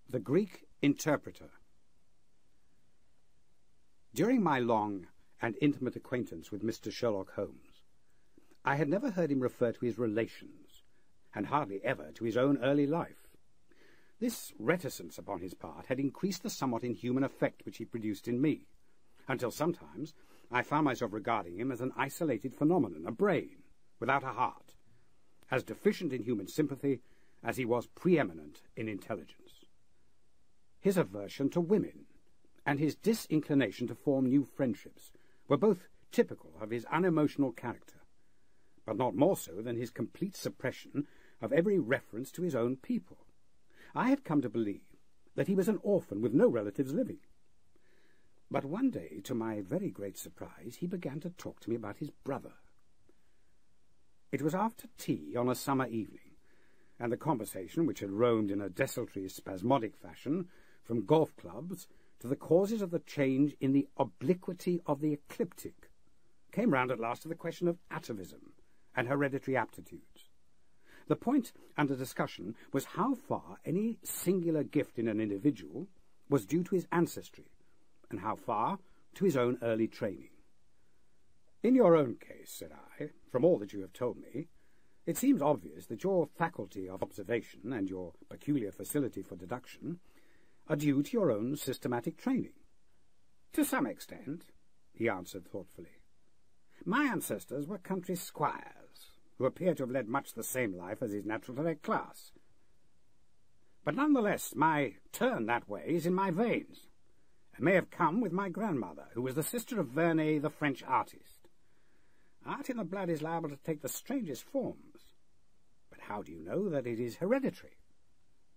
The Greek Interpreter. During my long and intimate acquaintance with Mr. Sherlock Holmes, I had never heard him refer to his relations, and hardly ever to his own early life. This reticence upon his part had increased the somewhat inhuman effect which he produced in me, until sometimes I found myself regarding him as an isolated phenomenon, a brain without a heart, as deficient in human sympathy as he was preeminent in intelligence. His aversion to women and his disinclination to form new friendships were both typical of his unemotional character, but not more so than his complete suppression of every reference to his own people. I had come to believe that he was an orphan with no relatives living. But one day, to my very great surprise, he began to talk to me about his brother. It was after tea on a summer evening, and the conversation, which had roamed in a desultory, spasmodic fashion from golf clubs to the causes of the change in the obliquity of the ecliptic, came round at last to the question of atavism and hereditary aptitudes. The point under discussion was how far any singular gift in an individual was due to his ancestry, and how far to his own early training. "In your own case," said I, "from all that you have told me, it seems obvious that your faculty of observation and your peculiar facility for deduction are due to your own systematic training." "To some extent," he answered thoughtfully. "My ancestors were country squires, who appear to have led much the same life as is natural to their class. But nonetheless, my turn that way is in my veins, and may have come with my grandmother, who was the sister of Vernet, the French artist. Art in the blood is liable to take the strangest forms. But how do you know that it is hereditary?"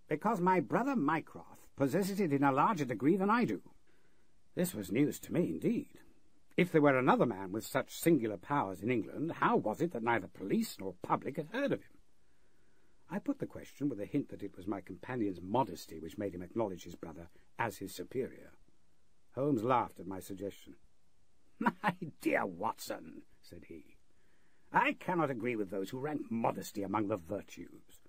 "Because my brother Mycroft possesses it in a larger degree than I do." This was news to me, indeed. If there were another man with such singular powers in England, how was it that neither police nor public had heard of him? I put the question with a hint that it was my companion's modesty which made him acknowledge his brother as his superior. Holmes laughed at my suggestion. "My dear Watson," said he, "I cannot agree with those who rank modesty among the virtues.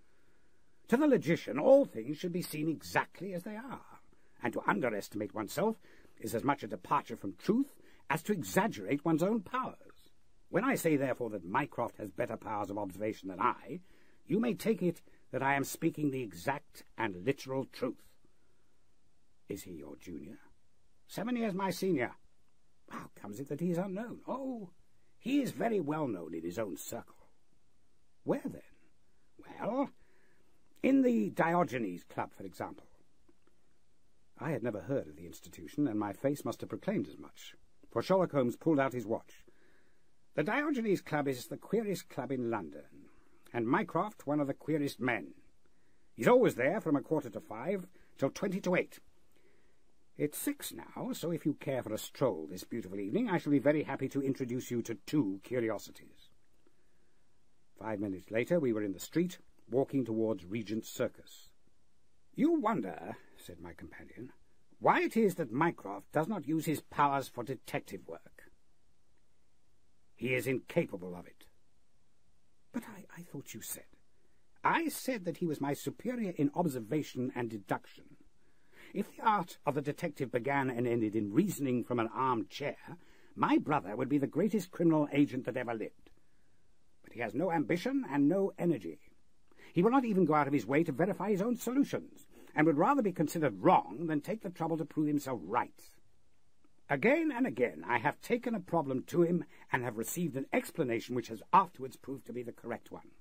To the logician, all things should be seen exactly as they are, and to underestimate oneself is as much a departure from truth as to exaggerate one's own powers. When I say, therefore, that Mycroft has better powers of observation than I, you may take it that I am speaking the exact and literal truth." "Is he your junior?" 7 years my senior." "How comes it that he is unknown?" "Oh, he is very well known in his own circle." "Where, then?" "Well, in the Diogenes Club, for example." I had never heard of the institution, and my face must have proclaimed as much, for Sherlock Holmes pulled out his watch. "The Diogenes Club is the queerest club in London, and Mycroft one of the queerest men. He's always there from 5:15 till 8:20. It's 6 now, so if you care for a stroll this beautiful evening, I shall be very happy to introduce you to 2 curiosities." 5 minutes later we were in the street, walking towards Regent's Circus. "You wonder," said my companion, "why it is that Mycroft does not use his powers for detective work. He is incapable of it." "But I thought you said—" "I said that he was my superior in observation and deduction. If the art of the detective began and ended in reasoning from an armchair, my brother would be the greatest criminal agent that ever lived. But he has no ambition and no energy. He will not even go out of his way to verify his own solutions, and would rather be considered wrong than take the trouble to prove himself right. Again and again I have taken a problem to him and have received an explanation which has afterwards proved to be the correct one.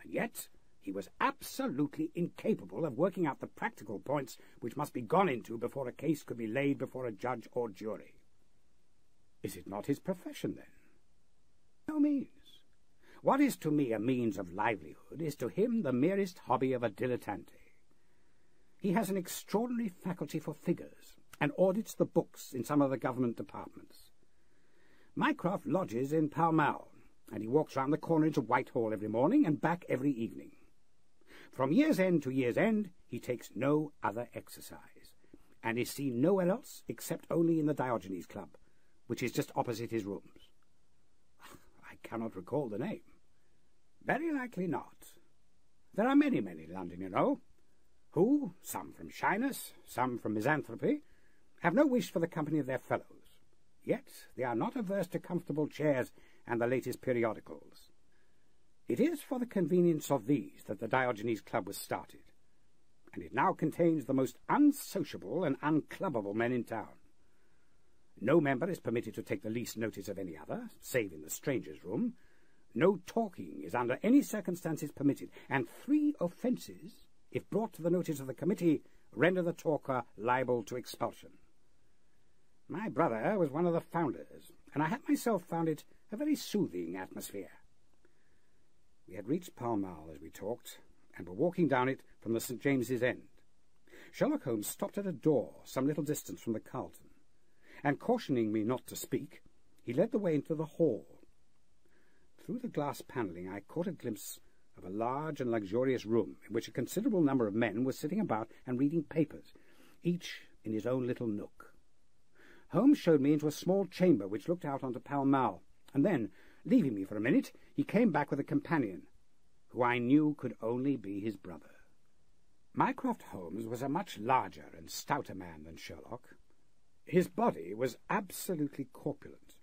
And yet he was absolutely incapable of working out the practical points which must be gone into before a case could be laid before a judge or jury." "Is it not his profession, then?" "No means. What is to me a means of livelihood is to him the merest hobby of a dilettante. He has an extraordinary faculty for figures, and audits the books in some of the government departments. Mycroft lodges in Pall Mall, and he walks round the corner into Whitehall every morning and back every evening. From year's end to year's end he takes no other exercise, and is seen nowhere else except only in the Diogenes Club, which is just opposite his rooms." "I cannot recall the name." "Very likely not. There are many in London, you know. who, some from shyness, some from misanthropy, have no wish for the company of their fellows. Yet they are not averse to comfortable chairs and the latest periodicals. It is for the convenience of these that the Diogenes Club was started, and it now contains the most unsociable and unclubbable men in town. No member is permitted to take the least notice of any other, save in the strangers' room. No talking is under any circumstances permitted, and 3 offences, if brought to the notice of the committee, render the talker liable to expulsion. My brother was one of the founders, and I had myself found it a very soothing atmosphere. We had reached Pall Mall as we talked, and were walking down it from the St. James's End. Sherlock Holmes stopped at a door some little distance from the Carlton, and cautioning me not to speak, he led the way into the hall. Through the glass panelling I caught a glimpse of a large and luxurious room in which a considerable number of men were sitting about and reading papers, each in his own little nook. Holmes showed me into a small chamber which looked out onto Pall Mall, and then, leaving me for a minute, he came back with a companion, who I knew could only be his brother. Mycroft Holmes was a much larger and stouter man than Sherlock. His body was absolutely corpulent,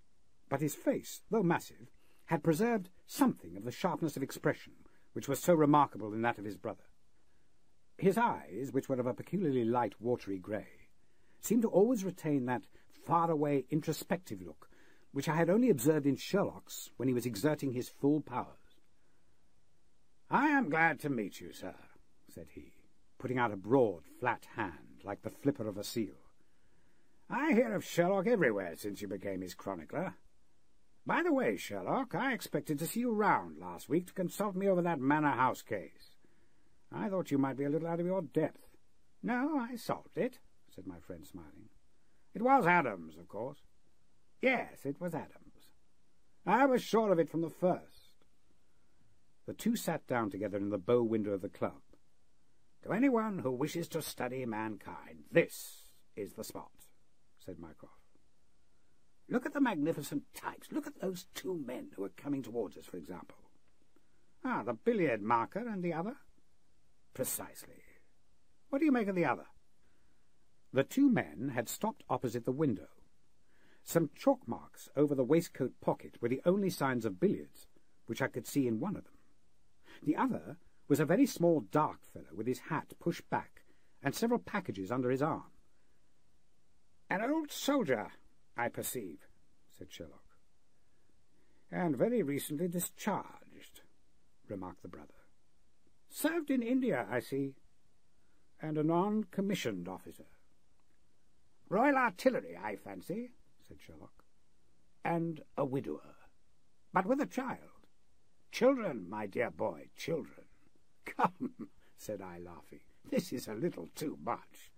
but his face, though massive, had preserved something of the sharpness of expression which was so remarkable in that of his brother. His eyes, which were of a peculiarly light watery grey, seemed to always retain that far-away introspective look which I had only observed in Sherlock's when he was exerting his full powers. "I am glad to meet you, sir," said he, putting out a broad, flat hand, like the flipper of a seal. "I hear of Sherlock everywhere since you became his chronicler. By the way, Sherlock, I expected to see you round last week to consult me over that Manor House case. I thought you might be a little out of your depth." "No, I solved it," said my friend, smiling. "It was Adams, of course." "Yes, it was Adams. I was sure of it from the first." The two sat down together in the bow window of the club. "To anyone who wishes to study mankind, this is the spot," said Mycroft. "Look at the magnificent types. Look at those 2 men who are coming towards us, for example." "Ah, the billiard marker and the other?" "Precisely. What do you make of the other?" The 2 men had stopped opposite the window. Some chalk marks over the waistcoat pocket were the only signs of billiards which I could see in one of them. The other was a very small dark fellow with his hat pushed back and several packages under his arm. "An old soldier, I perceive," said Sherlock. "And very recently discharged," remarked the brother. "Served in India, I see, and a non-commissioned officer." "Royal Artillery, I fancy," said Sherlock. "And a widower, but with a child. Children, my dear boy, children." "Come," said I, laughing, "this is a little too much."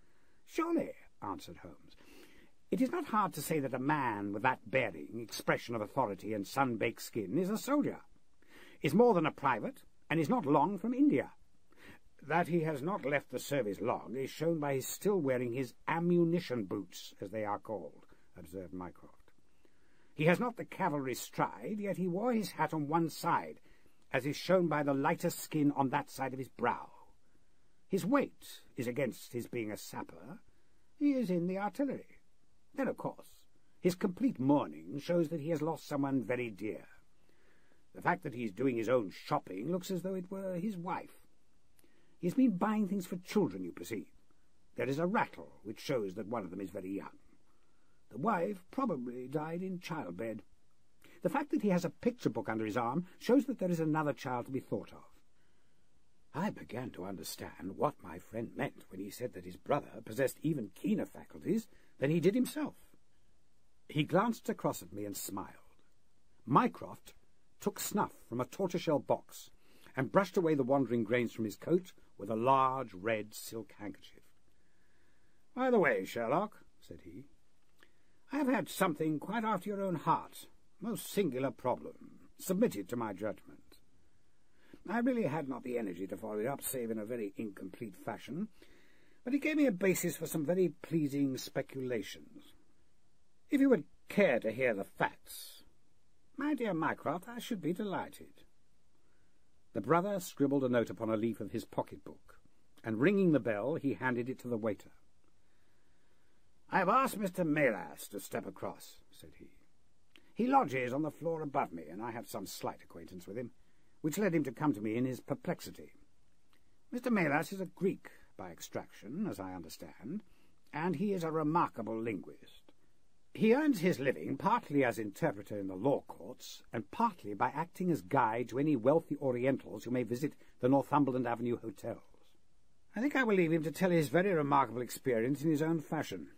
"Surely," answered Holmes. "It is not hard to say that a man with that bearing, expression of authority, and sun-baked skin is a soldier, is more than a private, and is not long from India. That he has not left the service long is shown by his still wearing his ammunition boots, as they are called," observed Mycroft. "He has not the cavalry stride, yet he wore his hat on one side, as is shown by the lighter skin on that side of his brow. His weight is against his being a sapper. He is in the artillery. Then, of course, his complete mourning shows that he has lost someone very dear. The fact that he is doing his own shopping looks as though it were his wife. He has been buying things for children, you perceive. There is a rattle, which shows that one of them is very young. The wife probably died in childbed. The fact that he has a picture book under his arm shows that there is another child to be thought of." I began to understand what my friend meant when he said that his brother possessed even keener faculties than he did himself. He glanced across at me and smiled. Mycroft took snuff from a tortoiseshell box and brushed away the wandering grains from his coat with a large red silk handkerchief. "By the way, Sherlock," said he, "I have had something quite after your own heart, most singular problem, submitted to my judgment. I really had not the energy to follow it up, save in a very incomplete fashion, but it gave me a basis for some very pleasing speculations. If you would care to hear the facts, my dear Mycroft, I should be delighted." The brother scribbled a note upon a leaf of his pocket-book, and ringing the bell, he handed it to the waiter. "I have asked Mr. Melas to step across," said he. "He lodges on the floor above me, and I have some slight acquaintance with him, which led him to come to me in his perplexity. Mr. Melas is a Greek by extraction, as I understand, and he is a remarkable linguist. He earns his living partly as interpreter in the law courts, and partly by acting as guide to any wealthy Orientals who may visit the Northumberland Avenue hotels. I think I will leave him to tell his very remarkable experience in his own fashion."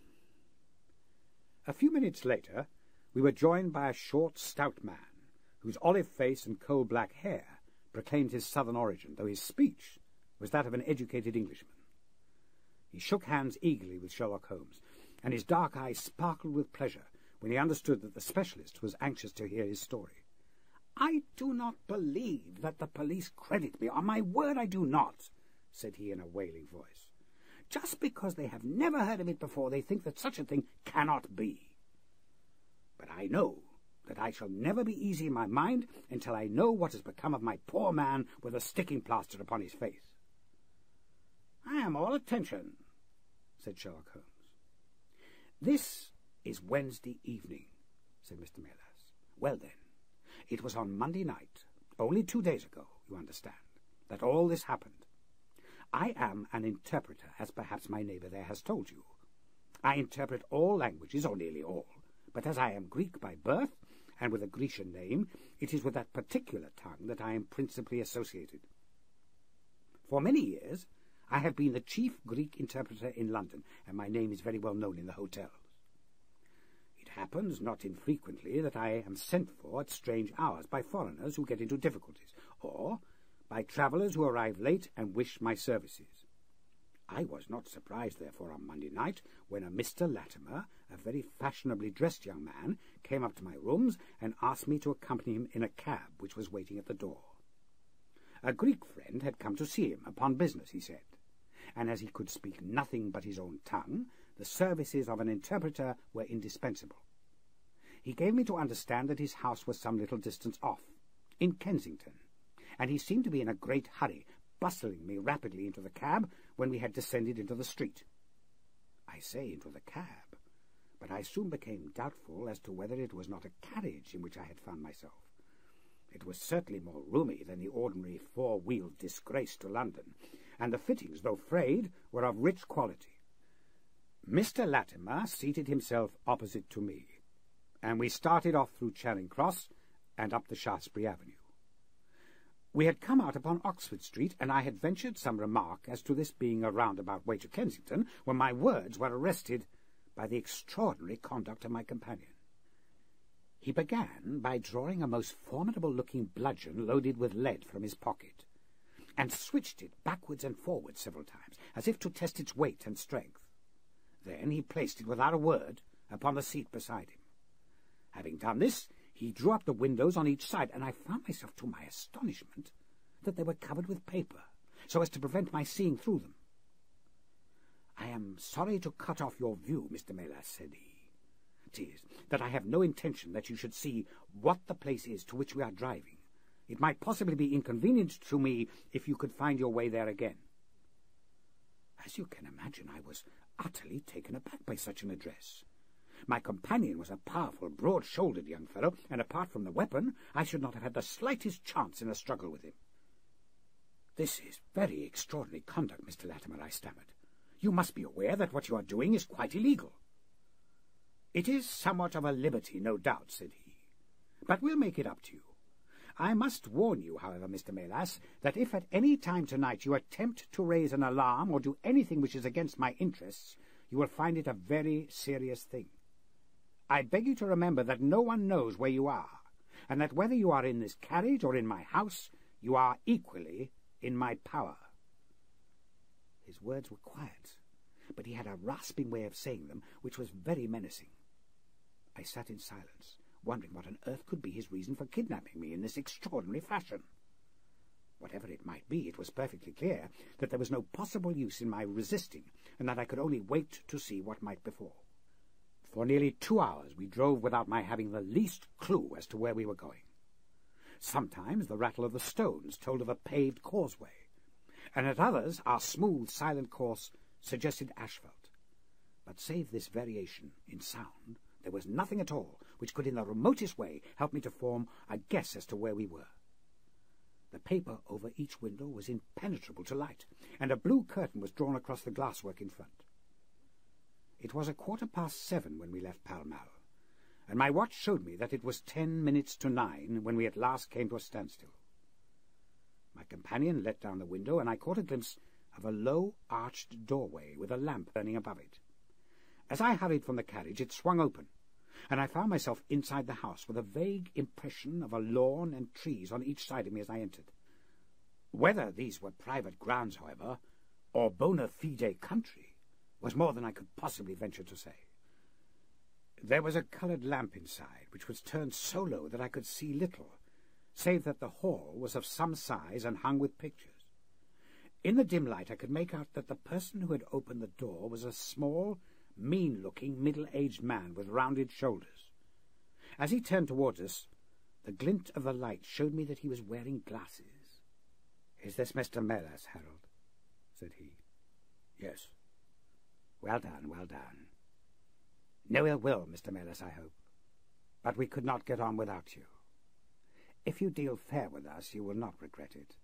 A few minutes later, we were joined by a short, stout man, whose olive face and coal-black hair proclaimed his southern origin, though his speech was that of an educated Englishman. He shook hands eagerly with Sherlock Holmes, and his dark eyes sparkled with pleasure when he understood that the specialist was anxious to hear his story. "I do not believe that the police credit me. On my word, I do not," said he in a wailing voice. "Just because they have never heard of it before, they think that such a thing cannot be. But I know that I shall never be easy in my mind until I know what has become of my poor man with a sticking plaster upon his face." "I am all attention," said Sherlock Holmes. "This is Wednesday evening," said Mr. Melas. "Well, then, it was on Monday night, only 2 days ago, you understand, that all this happened. I am an interpreter, as perhaps my neighbour there has told you. I interpret all languages, or nearly all, but as I am Greek by birth, and with a Grecian name, it is with that particular tongue that I am principally associated. For many years I have been the chief Greek interpreter in London, and my name is very well known in the hotels. It happens not infrequently that I am sent for at strange hours by foreigners who get into difficulties, or by travellers who arrive late and wish my services. I was not surprised, therefore, on Monday night, when a Mr. Latimer, a very fashionably dressed young man, came up to my rooms and asked me to accompany him in a cab which was waiting at the door. A Greek friend had come to see him upon business, he said, and as he could speak nothing but his own tongue, the services of an interpreter were indispensable. He gave me to understand that his house was some little distance off, in Kensington, and he seemed to be in a great hurry, bustling me rapidly into the cab when we had descended into the street. I say into the cab, but I soon became doubtful as to whether it was not a carriage in which I had found myself. It was certainly more roomy than the ordinary four-wheeled disgrace to London, and the fittings, though frayed, were of rich quality. Mr. Latimer seated himself opposite to me, and we started off through Charing Cross and up the Shaftesbury Avenue. We had come out upon Oxford Street, and I had ventured some remark as to this being a roundabout way to Kensington, when my words were arrested by the extraordinary conduct of my companion. He began by drawing a most formidable-looking bludgeon loaded with lead from his pocket, and switched it backwards and forwards several times, as if to test its weight and strength. Then he placed it without a word upon the seat beside him. Having done this, he drew up the windows on each side, and I found myself, to my astonishment, that they were covered with paper, so as to prevent my seeing through them. "I am sorry to cut off your view, Mr. Melas," said he. "'Tis that I have no intention that you should see what the place is to which we are driving. It might possibly be inconvenient to me if you could find your way there again." As you can imagine, I was utterly taken aback by such an address. My companion was a powerful, broad-shouldered young fellow, and apart from the weapon, I should not have had the slightest chance in a struggle with him. "This is very extraordinary conduct, Mr. Latimer," I stammered. "You must be aware that what you are doing is quite illegal." "It is somewhat of a liberty, no doubt," said he, "but we'll make it up to you. I must warn you, however, Mr. Melas, that if at any time tonight you attempt to raise an alarm or do anything which is against my interests, you will find it a very serious thing. I beg you to remember that no one knows where you are, and that whether you are in this carriage or in my house, you are equally in my power." His words were quiet, but he had a rasping way of saying them which was very menacing. I sat in silence, wondering what on earth could be his reason for kidnapping me in this extraordinary fashion. Whatever it might be, it was perfectly clear that there was no possible use in my resisting, and that I could only wait to see what might befall. For nearly 2 hours we drove without my having the least clue as to where we were going. Sometimes the rattle of the stones told of a paved causeway. and at others our smooth, silent course suggested asphalt. But save this variation in sound, there was nothing at all which could in the remotest way help me to form a guess as to where we were. The paper over each window was impenetrable to light, and a blue curtain was drawn across the glasswork in front. It was 7:15 when we left Pall Mall, and my watch showed me that it was 10 minutes to 9 when we at last came to a standstill. My companion let down the window, and I caught a glimpse of a low, arched doorway with a lamp burning above it. As I hurried from the carriage, it swung open, and I found myself inside the house with a vague impression of a lawn and trees on each side of me as I entered. Whether these were private grounds, however, or bona fide country, was more than I could possibly venture to say. There was a coloured lamp inside, which was turned so low that I could see little, save that the hall was of some size and hung with pictures. In the dim light I could make out that the person who had opened the door was a small, mean-looking, middle-aged man with rounded shoulders. As he turned towards us, the glint of the light showed me that he was wearing glasses. "Is this Mr. Mellors, Harold?" said he. "Yes." "Well done, well done. No ill will, Mr. Mellors, I hope. But we could not get on without you. If you deal fair with us, you will not regret it.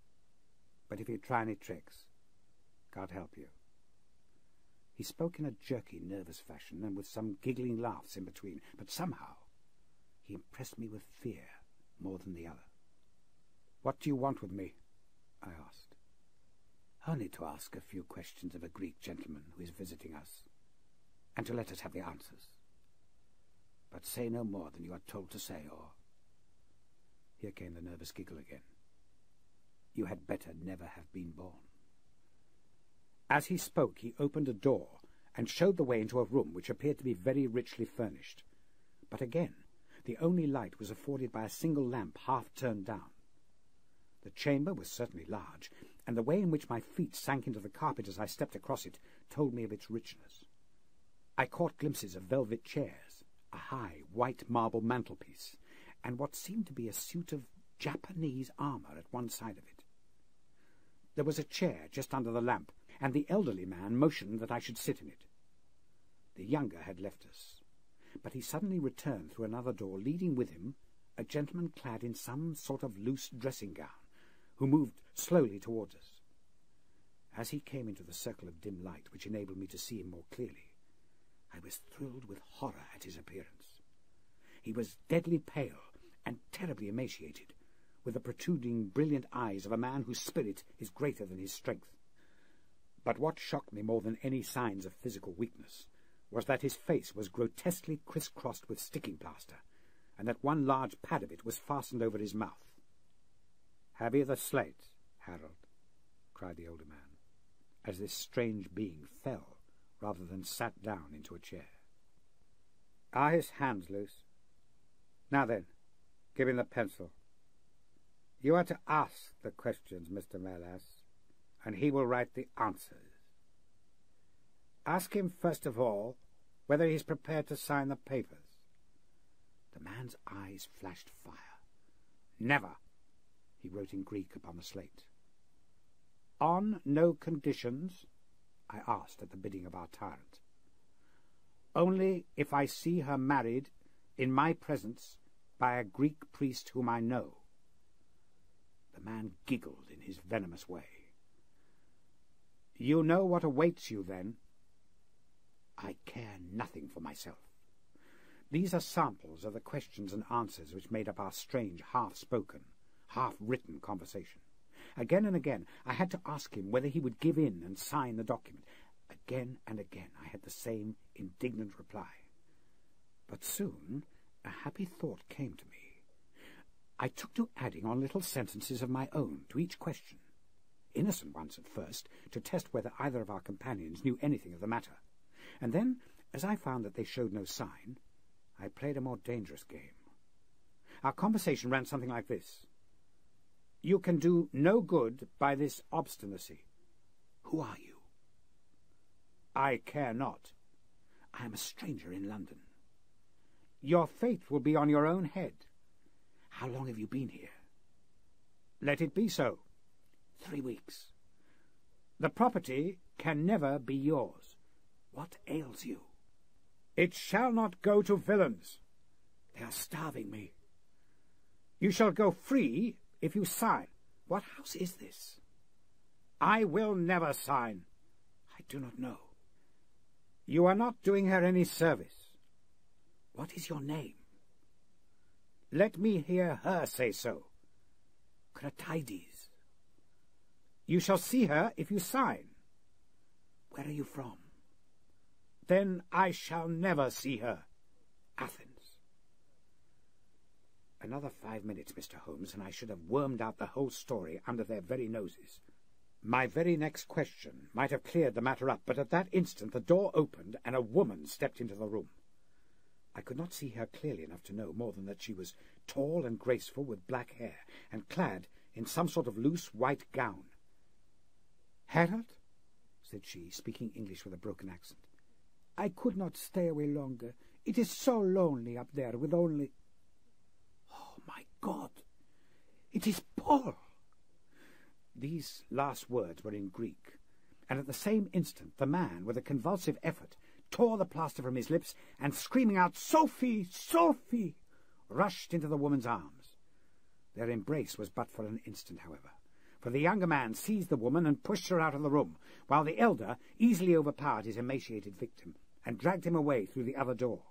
But if you try any tricks, God help you." He spoke in a jerky, nervous fashion, and with some giggling laughs in between, but somehow he impressed me with fear more than the other. "What do you want with me?" I asked. "Only to ask a few questions of a Greek gentleman who is visiting us, and to let us have the answers. But say no more than you are told to say, or—" Here came the nervous giggle again. "You had better never have been born." As he spoke, he opened a door and showed the way into a room which appeared to be very richly furnished. But again, the only light was afforded by a single lamp half turned down. The chamber was certainly large, and the way in which my feet sank into the carpet as I stepped across it told me of its richness. I caught glimpses of velvet chairs, a high, white marble mantelpiece, and what seemed to be a suit of Japanese armour at one side of it. There was a chair just under the lamp, and the elderly man motioned that I should sit in it. The younger had left us, but he suddenly returned through another door, leading with him a gentleman clad in some sort of loose dressing-gown, who moved slowly towards us. As he came into the circle of dim light which enabled me to see him more clearly, I was thrilled with horror at his appearance. He was deadly pale and terribly emaciated, with the protruding, brilliant eyes of a man whose spirit is greater than his strength. But what shocked me more than any signs of physical weakness was that his face was grotesquely criss-crossed with sticking plaster, and that one large pad of it was fastened over his mouth. "Have you the slate, Harold?" cried the older man, as this strange being fell rather than sat down into a chair. "Are his hands loose? Now then, give him the pencil. You are to ask the questions, Mr. Mellors, and he will write the answers. Ask him, first of all, whether he is prepared to sign the papers." The man's eyes flashed fire. "Never," he wrote in Greek upon the slate. "On no conditions?" I asked at the bidding of our tyrant. "Only if I see her married, in my presence, by a Greek priest whom I know." The man giggled in his venomous way. "You know what awaits you, then?" "I care nothing for myself. These are samples of the questions and answers which made up our strange, half-spoken, half-written conversation. Again and again I had to ask him whether he would give in and sign the document. Again and again I had the same indignant reply. But soon a happy thought came to me. I took to adding on little sentences of my own to each question, innocent ones at first, to test whether either of our companions knew anything of the matter. And then, as I found that they showed no sign, I played a more dangerous game. Our conversation ran something like this: "You can do no good by this obstinacy." "Who are you?" "I care not." "I am a stranger in London." "Your fate will be on your own head." "How long have you been here?" "Let it be so." 3 weeks. The property can never be yours. What ails you? It shall not go to villains. They are starving me. You shall go free if you sign. What house is this? I will never sign. I do not know. You are not doing her any service. What is your name? Let me hear her say so. Cratides. You shall see her if you sign. Where are you from? Then I shall never see her. Athens. Another 5 minutes, Mr. Holmes, and I should have wormed out the whole story under their very noses. My very next question might have cleared the matter up, but at that instant the door opened and a woman stepped into the room. I could not see her clearly enough to know more than that she was tall and graceful with black hair, and clad in some sort of loose white gown. "Harold," said she, speaking English with a broken accent, "I could not stay away longer. It is so lonely up there with only—" "Oh, my God! It is Paul!" These last words were in Greek, and at the same instant the man, with a convulsive effort, tore the plaster from his lips, and screaming out, "Sophie! Sophie!" rushed into the woman's arms. Their embrace was but for an instant, however, for the younger man seized the woman and pushed her out of the room, while the elder easily overpowered his emaciated victim and dragged him away through the other door.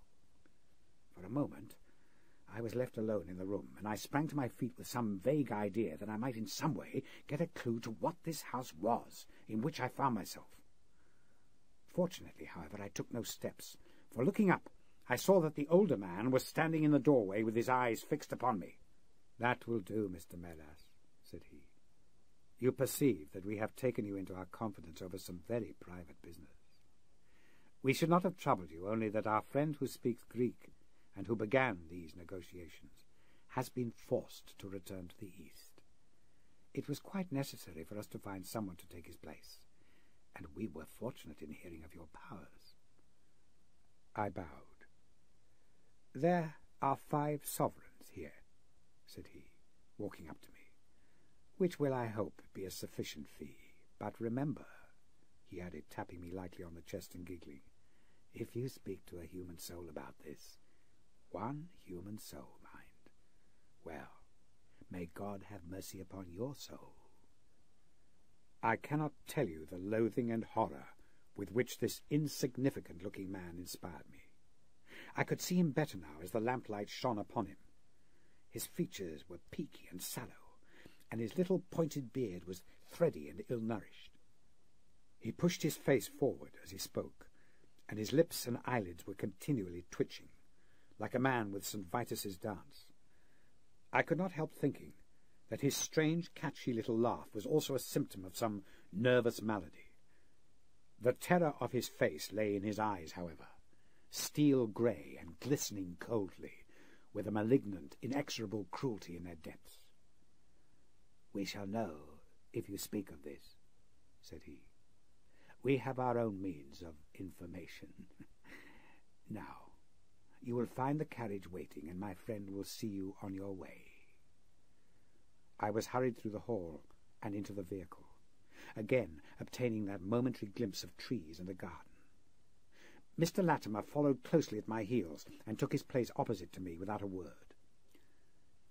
For a moment I was left alone in the room, and I sprang to my feet with some vague idea that I might in some way get a clue to what this house was in which I found myself. Fortunately, however, I took no steps, for looking up, I saw that the older man was standing in the doorway with his eyes fixed upon me. "That will do, Mr. Melas," said he. "You perceive that we have taken you into our confidence over some very private business. We should not have troubled you, only that our friend who speaks Greek, and who began these negotiations, has been forced to return to the East. It was quite necessary for us to find someone to take his place, and we were fortunate in hearing of your powers." I bowed. "There are 5 sovereigns here," said he, walking up to me, "which will, I hope, be a sufficient fee. But remember," he added, tapping me lightly on the chest and giggling, "if you speak to a human soul about this, one human soul, mind, well, may God have mercy upon your soul." I cannot tell you the loathing and horror with which this insignificant-looking man inspired me. I could see him better now as the lamplight shone upon him. His features were peaky and sallow, and his little pointed beard was thready and ill-nourished. He pushed his face forward as he spoke, and his lips and eyelids were continually twitching, like a man with St. Vitus's dance. I could not help thinking that his strange, catchy little laugh was also a symptom of some nervous malady. The terror of his face lay in his eyes, however, steel-grey and glistening coldly, with a malignant, inexorable cruelty in their depths. "We shall know if you speak of this," said he. "We have our own means of information. Now, you will find the carriage waiting, and my friend will see you on your way." I was hurried through the hall and into the vehicle, again obtaining that momentary glimpse of trees and a garden. Mr. Latimer followed closely at my heels and took his place opposite to me without a word.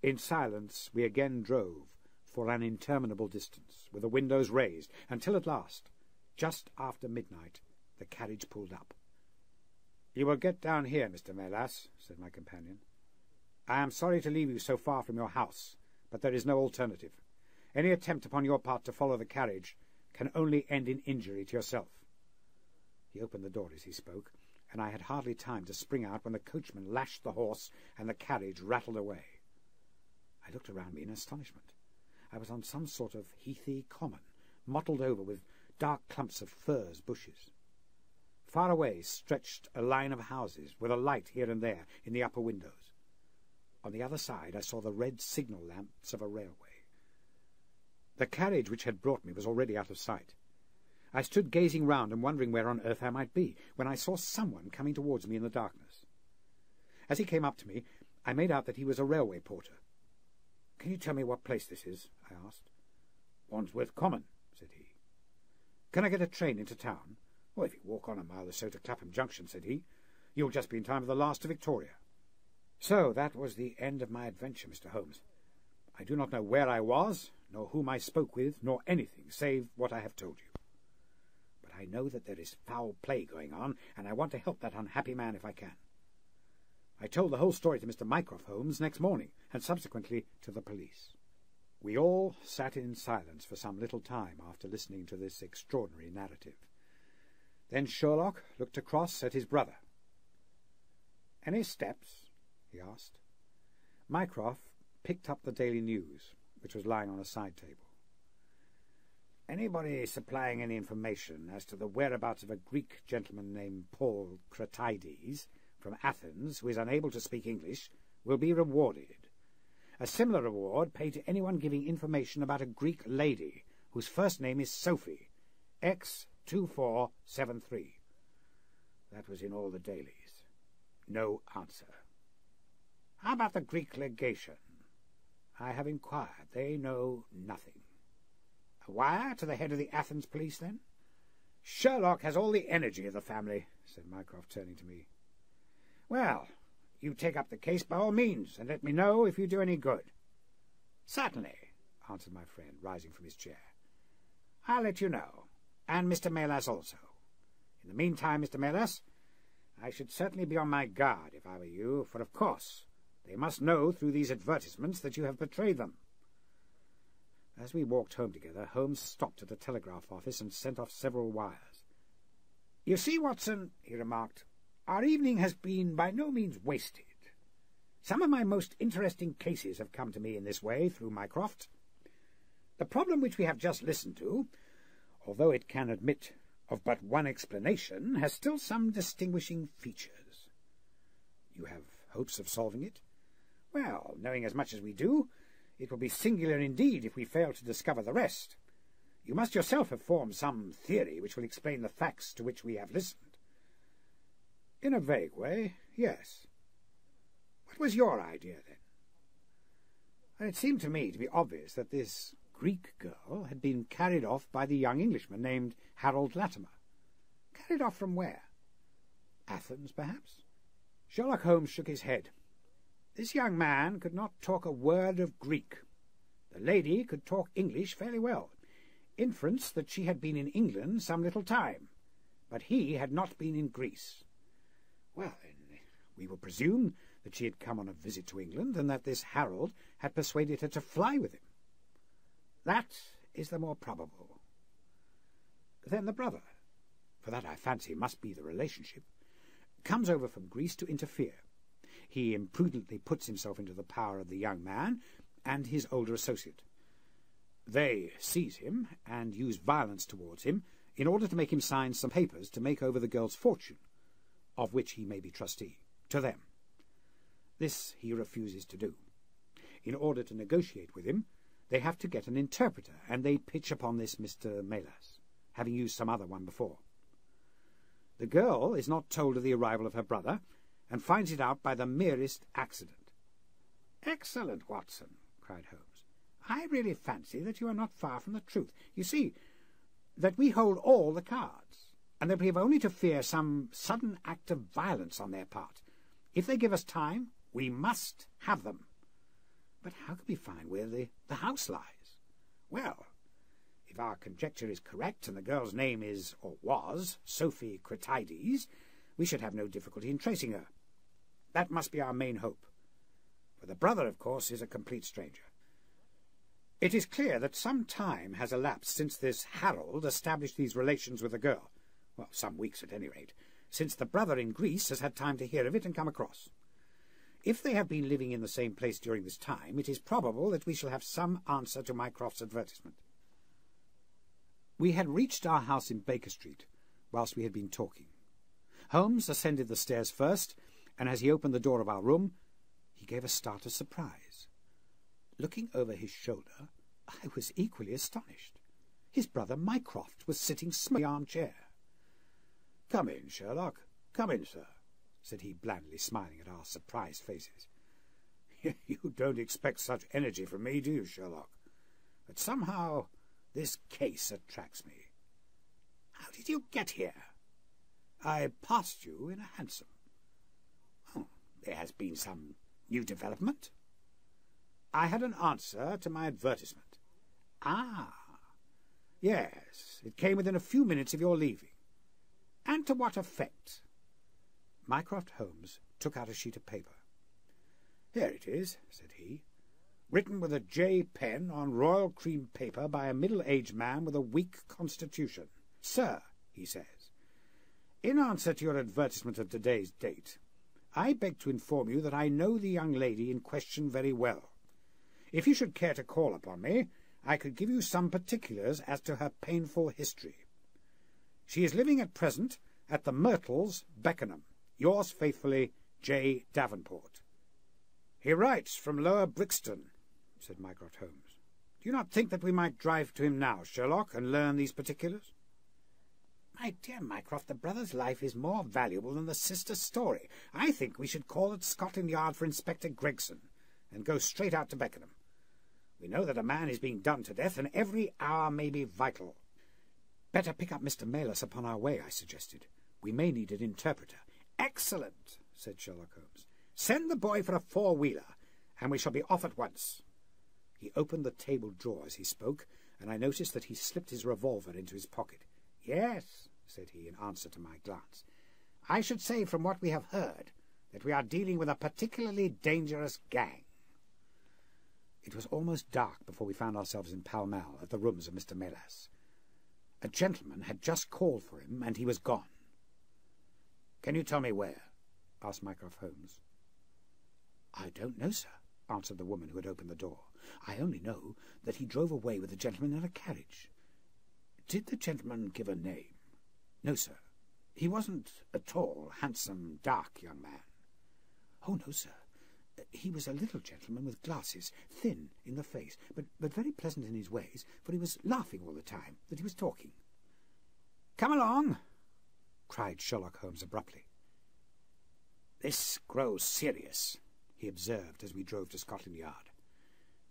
In silence we again drove for an interminable distance, with the windows raised, until at last, just after midnight, the carriage pulled up. "You will get down here, Mr. Melas," said my companion. "I am sorry to leave you so far from your house, but there is no alternative. Any attempt upon your part to follow the carriage can only end in injury to yourself." He opened the door as he spoke, and I had hardly time to spring out when the coachman lashed the horse and the carriage rattled away. I looked around me in astonishment. I was on some sort of heathy common, mottled over with dark clumps of furze bushes. Far away stretched a line of houses, with a light here and there in the upper windows. On the other side I saw the red signal lamps of a railway. The carriage which had brought me was already out of sight. I stood gazing round and wondering where on earth I might be, when I saw someone coming towards me in the darkness. As he came up to me, I made out that he was a railway porter. "Can you tell me what place this is?" I asked. "Wandsworth Common," said he. "Can I get a train into town?" "Well, if you walk on a mile or so to Clapham Junction," said he, "you'll just be in time for the last to Victoria." So that was the end of my adventure, Mr. Holmes. I do not know where I was, nor whom I spoke with, nor anything save what I have told you. But I know that there is foul play going on, and I want to help that unhappy man if I can. I told the whole story to Mr. Mycroft Holmes next morning, and subsequently to the police. We all sat in silence for some little time after listening to this extraordinary narrative. Then Sherlock looked across at his brother. "Any steps?" he asked. Mycroft picked up the Daily News, which was lying on a side table. "Anybody supplying any information as to the whereabouts of a Greek gentleman named Paul Cratides from Athens who is unable to speak English will be rewarded. A similar reward paid to anyone giving information about a Greek lady whose first name is Sophie, X2473. That was in all the dailies. No answer. "How about the Greek legation?" "I have inquired. They know nothing." "A wire to the head of the Athens police, then?" "Sherlock has all the energy of the family," said Mycroft, turning to me. "Well, you take up the case by all means, and let me know if you do any good." "Certainly," answered my friend, rising from his chair. "I'll let you know, and Mr. Melas also. In the meantime, Mr. Melas, I should certainly be on my guard if I were you, for of course they must know through these advertisements that you have betrayed them." As we walked home together, Holmes stopped at a telegraph office and sent off several wires. "You see, Watson," he remarked, "our evening has been by no means wasted. Some of my most interesting cases have come to me in this way through Mycroft. The problem which we have just listened to, although it can admit of but one explanation, has still some distinguishing features." "You have hopes of solving it?" "Well, knowing as much as we do, it will be singular indeed if we fail to discover the rest. You must yourself have formed some theory which will explain the facts to which we have listened." "In a vague way, yes." "What was your idea, then?" "It seemed to me to be obvious that this Greek girl had been carried off by the young Englishman named Harold Latimer." "Carried off from where?" "Athens, perhaps." Sherlock Holmes shook his head. "This young man could not talk a word of Greek. The lady could talk English fairly well. Inference that she had been in England some little time, but he had not been in Greece. Well, then, we will presume that she had come on a visit to England, and that this Harold had persuaded her to fly with him. That is the more probable. Then the brother, for that I fancy must be the relationship, comes over from Greece to interfere. He imprudently puts himself into the power of the young man and his older associate. They seize him and use violence towards him in order to make him sign some papers to make over the girl's fortune, of which he may be trustee, to them. This he refuses to do. In order to negotiate with him, they have to get an interpreter, and they pitch upon this Mr. Melas, having used some other one before. The girl is not told of the arrival of her brother, and finds it out by the merest accident." "Excellent, Watson," cried Holmes. "I really fancy that you are not far from the truth. You see, that we hold all the cards, and that we have only to fear some sudden act of violence on their part. If they give us time, we must have them. But how can we find where the house lies? Well, if our conjecture is correct, and the girl's name is, or was, Sophie Cratides, we should have no difficulty in tracing her. That must be our main hope. For the brother, of course, is a complete stranger. It is clear that some time has elapsed since this Harold established these relations with the girl. Well, some weeks at any rate, since the brother in Greece has had time to hear of it and come across. If they have been living in the same place during this time, it is probable that we shall have some answer to Mycroft's advertisement." We had reached our house in Baker Street whilst we had been talking. Holmes ascended the stairs first, and as he opened the door of our room, he gave a start of surprise. Looking over his shoulder, I was equally astonished. His brother Mycroft was sitting smoking in the armchair. "Come in, Sherlock. Come in, sir," said he, blandly smiling at our surprised faces. "You don't expect such energy from me, do you, Sherlock? But somehow this case attracts me." How did you get here?" "I passed you in a hansom." "Oh, there has been some new development?" "I had an answer to my advertisement." "Ah, yes, it came within a few minutes of your leaving. And to what effect?" Mycroft Holmes took out a sheet of paper. "Here it is," said he, "written with a J pen on royal cream paper by a middle-aged man with a weak constitution. 'Sir,' he says, 'in answer to your advertisement of today's date, I beg to inform you that I know the young lady in question very well. If you should care to call upon me, I could give you some particulars as to her painful history. She is living at present at the Myrtles, Beckenham. Yours faithfully, J. Davenport.'" "He writes from Lower Brixton," said Mycroft Holmes. "Do you not think that we might drive to him now, Sherlock, and learn these particulars?" "My dear Mycroft, the brother's life is more valuable than the sister's story. I think we should call at Scotland Yard for Inspector Gregson, and go straight out to Beckenham. We know that a man is being done to death, and every hour may be vital." "Better pick up Mr. Maylis upon our way," I suggested. "We may need an interpreter." "Excellent," said Sherlock Holmes. "Send the boy for a four-wheeler, and we shall be off at once." He opened the table drawer as he spoke, and I noticed that he slipped his revolver into his pocket. "Yes," said he, in answer to my glance, "I should say from what we have heard that we are dealing with a particularly dangerous gang." It was almost dark before we found ourselves in Pall Mall at the rooms of Mr. Maylis. A gentleman had just called for him, and he was gone. "Can you tell me where?" asked Mycroft Holmes. "I don't know, sir," answered the woman who had opened the door. "I only know that he drove away with the gentleman in a carriage." "Did the gentleman give a name?" "No, sir. He wasn't a tall, handsome, dark young man." "Oh, no, sir. He was a little gentleman with glasses, thin in the face, but very pleasant in his ways, for he was laughing all the time that he was talking." "Come along," cried Sherlock Holmes abruptly. "This grows serious," he observed as we drove to Scotland Yard.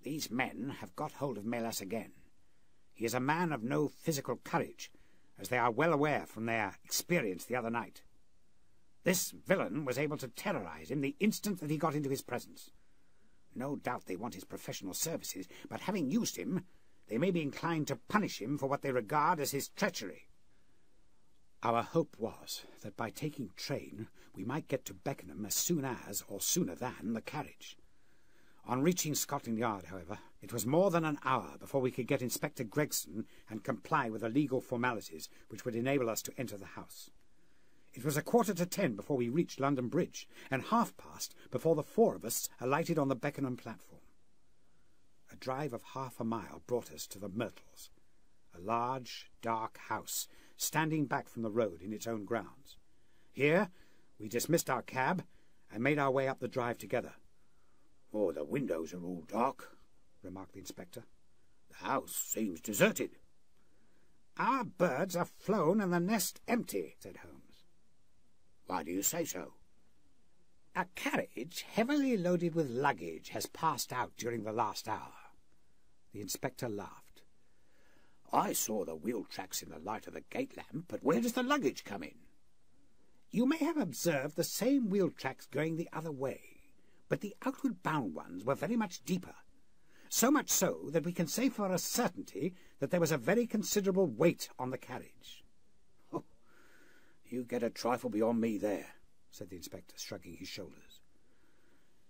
"These men have got hold of Maylis again. He is a man of no physical courage, as they are well aware from their experience the other night. This villain was able to terrorize him the instant that he got into his presence. No doubt they want his professional services, but having used him, they may be inclined to punish him for what they regard as his treachery." Our hope was that by taking train we might get to Beckenham as soon as, or sooner than, the carriage. On reaching Scotland Yard, however, it was more than an hour before we could get Inspector Gregson and comply with the legal formalities which would enable us to enter the house. It was 9:45 before we reached London Bridge, and past before the four of us alighted on the Beckenham platform. A drive of half a mile brought us to the Myrtles, a large, dark house standing back from the road in its own grounds. Here we dismissed our cab and made our way up the drive together. "Oh, the windows are all dark," remarked the inspector. "The house seems deserted." "Our birds are flown and the nest empty," said Holmes. "Why do you say so?" "A carriage heavily loaded with luggage has passed out during the last hour." The inspector laughed. "I saw the wheel tracks in the light of the gate lamp, but where does the luggage come in?" "You may have observed the same wheel tracks going the other way, but the outward bound ones were very much deeper. So much so that we can say for a certainty that there was a very considerable weight on the carriage." "Oh, you get a trifle beyond me there," said the inspector, shrugging his shoulders.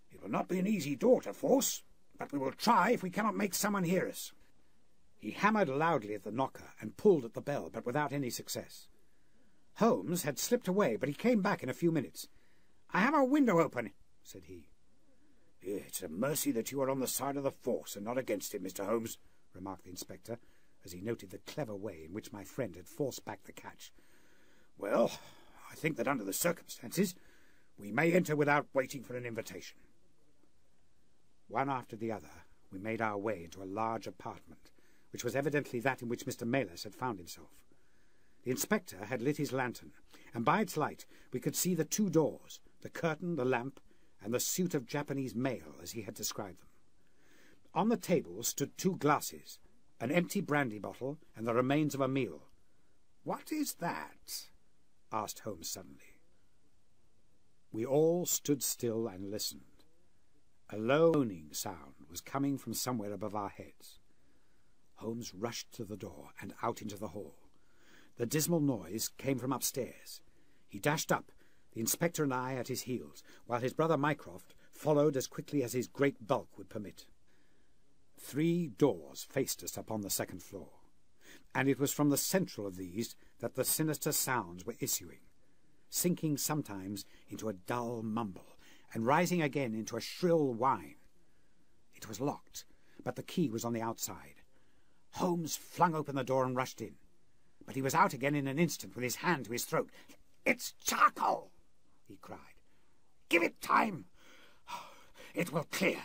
"It will not be an easy door to force, but we will try if we cannot make someone hear us." He hammered loudly at the knocker and pulled at the bell, but without any success. Holmes had slipped away, but he came back in a few minutes. "I have a window open," said he. "It's a mercy that you are on the side of the force and not against it, Mr. Holmes," remarked the inspector, as he noted the clever way in which my friend had forced back the catch. "Well, I think that under the circumstances we may enter without waiting for an invitation." One after the other we made our way into a large apartment, which was evidently that in which Mr. Maylis had found himself. The inspector had lit his lantern, and by its light we could see the two doors, the curtain, the lamp, and the suit of Japanese mail, as he had described them. On the table stood two glasses, an empty brandy bottle, and the remains of a meal. "What is that?" asked Holmes suddenly. We all stood still and listened. A low moaning sound was coming from somewhere above our heads. Holmes rushed to the door and out into the hall. The dismal noise came from upstairs. He dashed up, the inspector and I at his heels, while his brother Mycroft followed as quickly as his great bulk would permit. 3 doors faced us upon the second floor, and it was from the central of these that the sinister sounds were issuing, sinking sometimes into a dull mumble, and rising again into a shrill whine. It was locked, but the key was on the outside. Holmes flung open the door and rushed in, but he was out again in an instant with his hand to his throat. "It's charcoal!" he cried. "Give it time! It will clear."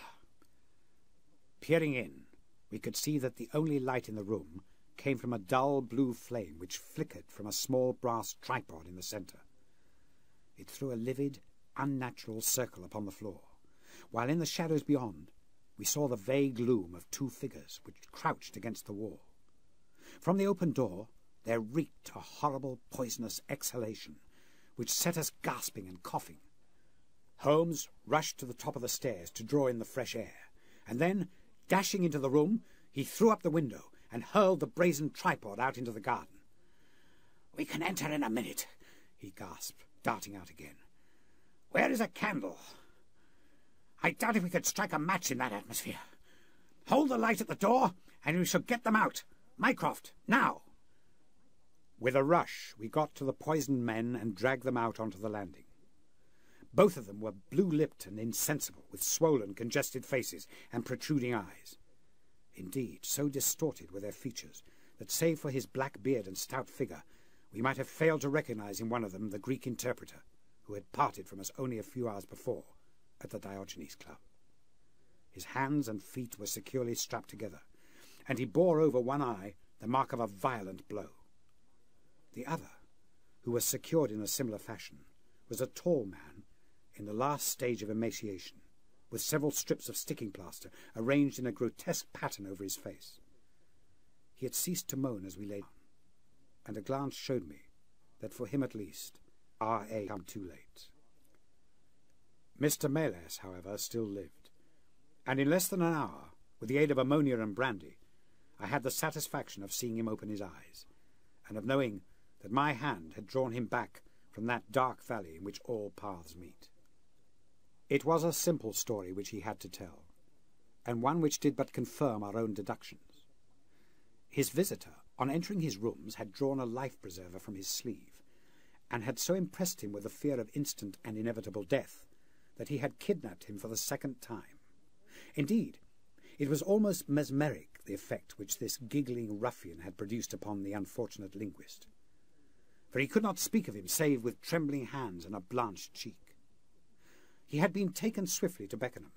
Peering in, we could see that the only light in the room came from a dull blue flame which flickered from a small brass tripod in the centre. It threw a livid, unnatural circle upon the floor, while in the shadows beyond we saw the vague loom of 2 figures which crouched against the wall. From the open door there reeked a horrible poisonous exhalation which set us gasping and coughing. Holmes rushed to the top of the stairs to draw in the fresh air, and then, dashing into the room, he threw up the window and hurled the brazen tripod out into the garden. "We can enter in a minute," he gasped, darting out again. "Where is a candle? I doubt if we could strike a match in that atmosphere. Hold the light at the door, and we shall get them out. Mycroft, now!" With a rush, we got to the poisoned men and dragged them out onto the landing. Both of them were blue-lipped and insensible, with swollen, congested faces and protruding eyes. Indeed, so distorted were their features that, save for his black beard and stout figure, we might have failed to recognize in one of them the Greek interpreter, who had parted from us only a few hours before at the Diogenes Club. His hands and feet were securely strapped together, and he bore over one eye the mark of a violent blow. The other, who was secured in a similar fashion, was a tall man in the last stage of emaciation, with several strips of sticking plaster arranged in a grotesque pattern over his face. He had ceased to moan as we lay down, and a glance showed me that for him at least our aid had come too late. Mr. Meles, however, still lived, and in less than an hour, with the aid of ammonia and brandy, I had the satisfaction of seeing him open his eyes, and of knowing that my hand had drawn him back from that dark valley in which all paths meet. It was a simple story which he had to tell, and one which did but confirm our own deductions. His visitor, on entering his rooms, had drawn a life-preserver from his sleeve, and had so impressed him with the fear of instant and inevitable death that he had kidnapped him for the 2nd time. Indeed, it was almost mesmeric, the effect which this giggling ruffian had produced upon the unfortunate linguist, for he could not speak of him save with trembling hands and a blanched cheek. He had been taken swiftly to Beckenham,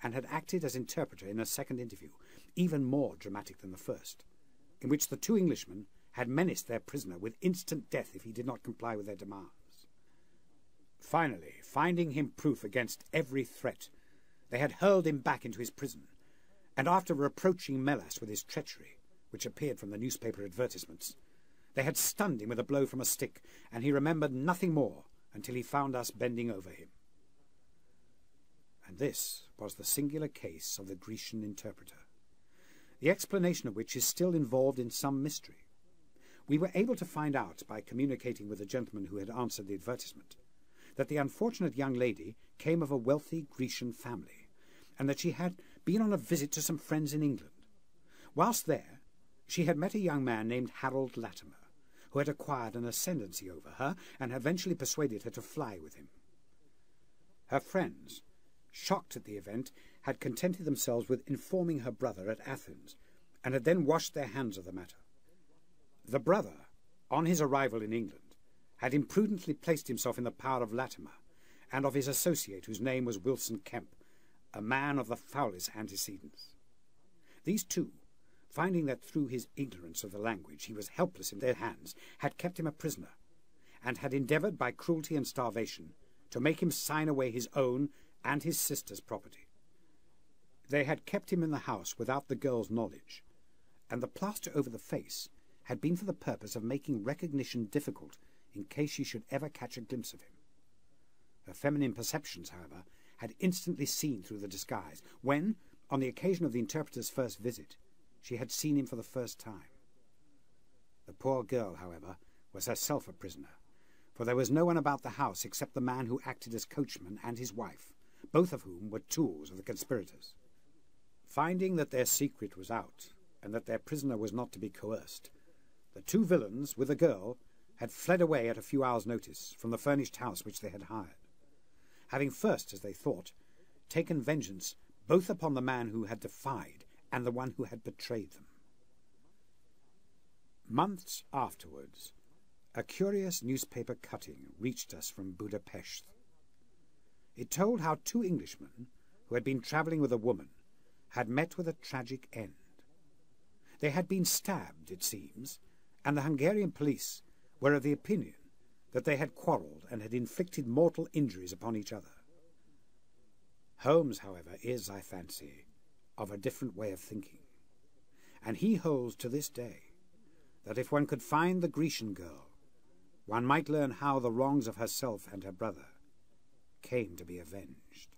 and had acted as interpreter in a second interview, even more dramatic than the first, in which the 2 Englishmen had menaced their prisoner with instant death if he did not comply with their demands. Finally, finding him proof against every threat, they had hurled him back into his prison, and after reproaching Melas with his treachery, which appeared from the newspaper advertisements, they had stunned him with a blow from a stick, and he remembered nothing more until he found us bending over him. And this was the singular case of the Grecian interpreter, the explanation of which is still involved in some mystery. We were able to find out, by communicating with the gentleman who had answered the advertisement, that the unfortunate young lady came of a wealthy Grecian family, and that she had been on a visit to some friends in England. Whilst there, she had met a young man named Harold Latimer, who had acquired an ascendancy over her and eventually persuaded her to fly with him. Her friends, shocked at the event, had contented themselves with informing her brother at Athens, and had then washed their hands of the matter. The brother, on his arrival in England, had imprudently placed himself in the power of Latimer, and of his associate, whose name was Wilson Kemp, a man of the foulest antecedents. These two, finding that through his ignorance of the language he was helpless in their hands, had kept him a prisoner, and had endeavoured by cruelty and starvation to make him sign away his own and his sister's property. They had kept him in the house without the girl's knowledge, and the plaster over the face had been for the purpose of making recognition difficult in case she should ever catch a glimpse of him. Her feminine perceptions, however, had instantly seen through the disguise when, on the occasion of the interpreter's first visit, she had seen him for the first time. The poor girl, however, was herself a prisoner, for there was no one about the house except the man who acted as coachman and his wife, both of whom were tools of the conspirators. Finding that their secret was out, and that their prisoner was not to be coerced, the two villains, with the girl, had fled away at a few hours' notice from the furnished house which they had hired, having first, as they thought, taken vengeance both upon the man who had defied and the one who had betrayed them. Months afterwards, a curious newspaper cutting reached us from Budapest. It told how two Englishmen, who had been travelling with a woman, had met with a tragic end. They had been stabbed, it seems, and the Hungarian police were of the opinion that they had quarrelled and had inflicted mortal injuries upon each other. Holmes, however, is, I fancy, of a different way of thinking, and he holds to this day that if one could find the Grecian girl, one might learn how the wrongs of herself and her brother came to be avenged.